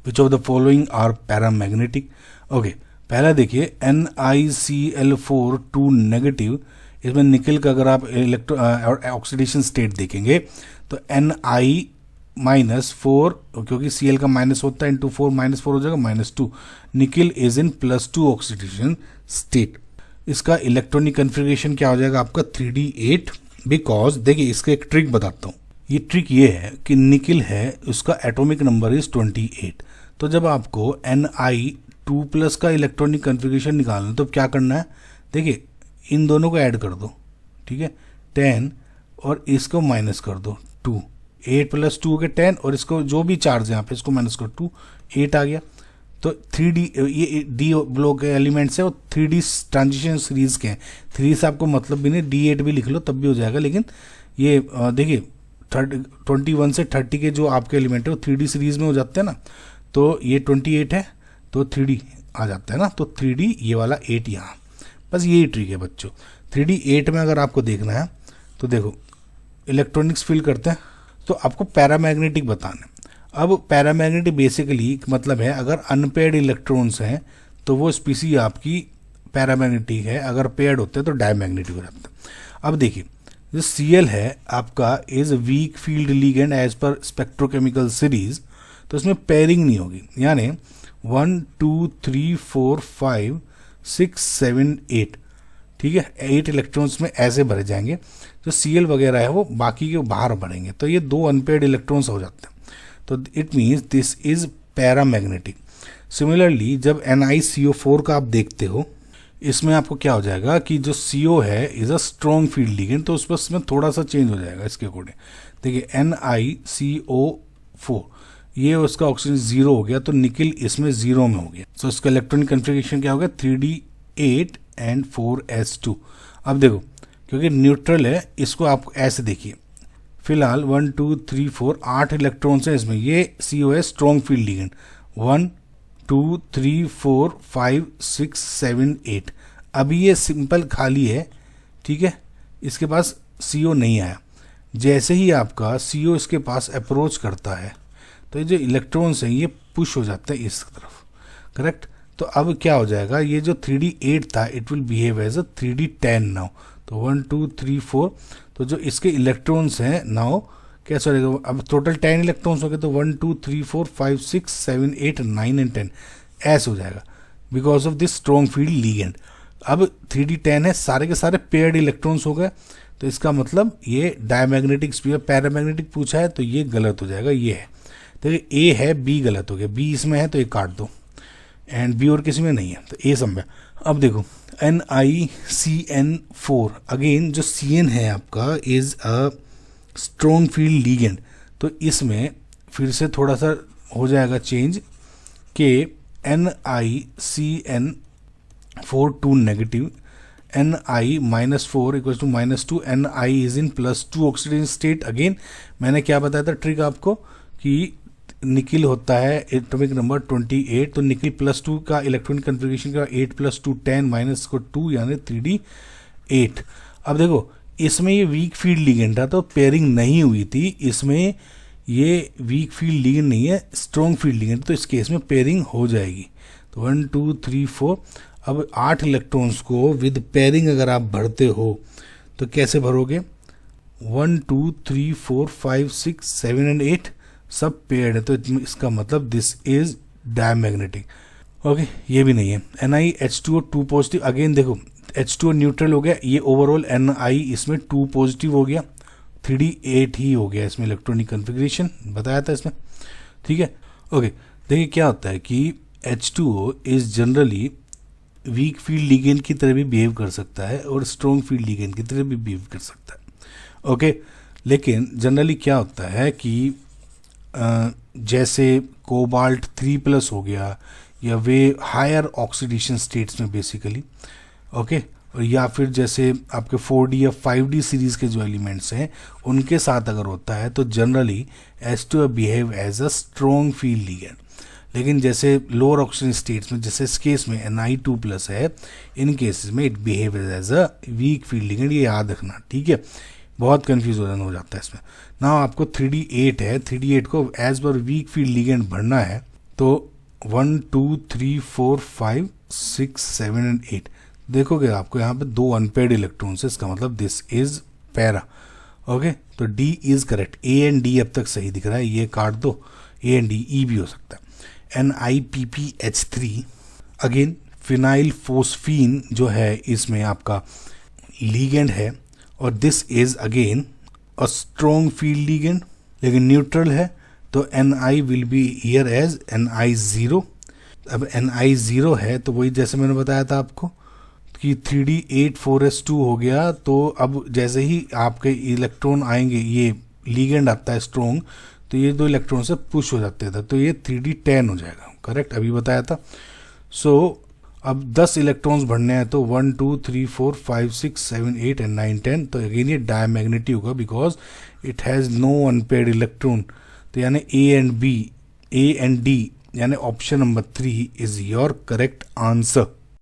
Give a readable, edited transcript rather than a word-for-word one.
Which of the following are paramagnetic. Okay, पहला देखिए NiCl4 2 negative, इसमें निकल का अगर आप ऑक्सीडेशन स्टेट देखेंगे तो Ni -4, क्योंकि Cl का माइनस होता है, इंटू 4 -4 हो जाएगा -2। निकल इज इन +2 ऑक्सीडेशन स्टेट। इसका इलेक्ट्रॉनिक कन्फिग्रेशन क्या हो जाएगा आपका 3d8। बिकॉज देखिए इसका एक ट्रिक बताता हूँ। ये ट्रिक ये है कि निकल है उसका एटॉमिक नंबर इज 28। तो जब आपको Ni2+ का इलेक्ट्रॉनिक कन्फिग्रेशन निकालना है तो क्या करना है, देखिए इन दोनों को ऐड कर दो, ठीक है, 10 और इसको माइनस कर दो 2, 8 + 2 हो गया 10, और इसको जो भी चार्ज है यहाँ पे इसको माइनस करो 2, 8 आ गया। तो 3D ये डी ब्लॉक के एलिमेंट्स है, वो 3D ट्रांजिशन सीरीज के हैं। 3 से आपको मतलब भी नहीं, D8 भी लिख लो तब भी हो जाएगा। लेकिन ये देखिए 21 से 30 के जो आपके एलिमेंट है वो 3D सीरीज में हो जाते हैं ना, तो ये 28 है तो 3D आ जाता है ना, तो 3D ये वाला 8 यहाँ। बस यही ट्रिक है बच्चों। 3D 8 में अगर आपको देखना है तो देखो इलेक्ट्रॉनिक्स फिल करते हैं तो आपको पैरामैग्नेटिक बताना है। अब पैरामैग्नेटिक बेसिकली मतलब है अगर अनपेयर्ड इलेक्ट्रॉन्स हैं तो वो स्पीसी आपकी पैरामैग्नेटिक है, अगर पेयर्ड होते हैं तो डायमैग्नेटिक हो जाता है। अब देखिए जो Cl है आपका is weak field ligand as per spectrochemical series, तो इसमें पेयरिंग नहीं होगी, यानी 1 2 3 4 5 6 7 8, ठीक है, 8 इलेक्ट्रॉन्स में ऐसे भरे जाएंगे। जो Cl वगैरह है वो बाकी के बाहर भरेंगे, तो ये 2 अनपेयर्ड इलेक्ट्रॉन्स हो जाते हैं। तो it means this is paramagnetic. Similarly जब NiCO4 का आप देखते हो, इसमें आपको क्या हो जाएगा कि जो CO है is a strong field ligand, तो उस पर इसमें थोड़ा सा चेंज हो जाएगा इसके अकॉर्डिंग। देखिए NiCO4 ये उसका ऑक्सीजन 0 हो गया, तो निकल इसमें 0 में हो गया। तो इसका इलेक्ट्रॉनिक कन्फिग्रेशन क्या हो गया 3d8 एंड 4s2। अब देखो क्योंकि न्यूट्रल है इसको आप ऐसे देखिए, फिलहाल 1 2 3 4 8 इलेक्ट्रॉन्स हैं इसमें, ये CO है स्ट्रॉन्ग फील्ड लिगेंड, 1 2 3 4 5 6 7 8। अभी ये सिंपल खाली है, ठीक है, इसके पास CO नहीं आया। जैसे ही आपका CO इसके पास अप्रोच करता है तो ये जो इलेक्ट्रॉन्स हैं ये पुश हो जाते हैं इस तरफ, करेक्ट। तो अब क्या हो जाएगा, ये जो 3d8 था it will behave as a 3d10 now. तो 1 2 3 4, तो जो इसके इलेक्ट्रॉन्स हैं नाउ कैसे हो जाएगा, अब टोटल 10 इलेक्ट्रॉन्स हो गए, तो 1 2 3 4 5 6 7 8 9 एंड 10 ऐसे हो जाएगा because of this strong field ligand. अब 3d10 है, सारे के सारे पेयर्ड इलेक्ट्रॉन्स हो गए, तो इसका मतलब ये डायमैग्नेटिक स्फीयर पैरामैग्नेटिक पूछा है तो ये गलत हो जाएगा। ये है, देखिए A है, B गलत हो गया, B इसमें है तो ये काट दो, एंड B और किसी में नहीं है तो A सब में। अब देखो NiCN4, अगेन जो Cn है आपका is a strong field ligand, तो इसमें फिर से थोड़ा सा हो जाएगा चेंज के NiCN4 2 negative, Ni -4 equal to -2, Ni is in +2 oxidation state. Again मैंने क्या बताया था ट्रिक आपको कि निकल होता है एटॉमिक नंबर 28, तो निकल +2 का इलेक्ट्रॉनिक कन्फिग्रेशन का 8 + 2 10 माइनस को 2 यानी 3d8। अब देखो इसमें ये वीक फील्ड लिगेंड था तो पेयरिंग नहीं हुई थी, इसमें ये वीक फील्ड लिगेंड नहीं है स्ट्रॉन्ग फील्ड लिगेंड, तो इस केस में पेयरिंग हो जाएगी। तो 1 2 3 4, अब 8 इलेक्ट्रॉन्स को विद पेयरिंग अगर आप भरते हो तो कैसे भरोगे, 1 2 3 4 5 6 7 एंड 8 सब पेयर्ड है, तो इसका मतलब दिस इज डायमैग्नेटिक। ओके, ये भी नहीं है। NiH2O 2 पॉजिटिव, अगेन देखो H2O न्यूट्रल हो गया, ये ओवरऑल Ni इसमें 2 पॉजिटिव हो गया, 3d8 ही हो गया इसमें इलेक्ट्रॉनिक कन्फिग्रेशन बताया था इसमें, ठीक है। ओके, देखिए क्या होता है कि H2O is generally week field ligand की तरह भी बिहेव कर सकता है और स्ट्रॉन्ग फील्ड लिगेंड की तरह भी बिहेव कर सकता है, ओके। लेकिन जनरली क्या होता है कि जैसे कोबाल्ट 3+ हो गया, या वे हायर ऑक्सीडेशन स्टेट्स में बेसिकली, ओके, और या फिर जैसे आपके 4D या 5D सीरीज के जो एलिमेंट्स हैं उनके साथ अगर होता है तो generally H2O behave as a strong field ligand. लेकिन जैसे लोअर ऑक्सीजन स्टेट्स में, जैसे इस केस में Ni2+ है, इन केसेस में it behave as a weak field ligand, ये याद रखना, ठीक है। बहुत कन्फ्यूजन हो जाता है इसमें ना। आपको 3d8 है, 3d8 को as per week field ligand भरना है, तो 1 2 3 4 5 6 7 एंड 8 देखोगे आपको यहाँ पे 2 अनपेयर्ड इलेक्ट्रॉन्स है, इसका मतलब दिस इज पैरा। ओके, तो D is correct. A and D अब तक सही दिख रहा है, ये काट दो, ए एंड डी, ई भी हो सकता है। NiPPH3 अगेन फिनाइल फोस्फीन जो है इसमें आपका लीगेंड है, और this is again a strong field ligand, लेकिन न्यूट्रल है, तो Ni will be here as Ni0। अब Ni0 है तो वही जैसे मैंने बताया था आपको कि 3D8 4s2 हो गया, तो अब जैसे ही आपके इलेक्ट्रॉन आएंगे, ये लीगेंड आता है स्ट्रॉन्ग, तो ये 2 इलेक्ट्रॉन से पुश हो जाते थे, तो ये 3D10 हो जाएगा। करेक्ट, अभी बताया था। सो अब 10 इलेक्ट्रॉन्स बढ़ने हैं, तो 1 2 3 4 5 6 7 8 एंड 9 10, तो अगेन ये डायमैग्नेटिक होगा because it has no unpaired electron. तो यानी ए एंड डी यानी option number 3 is your correct answer.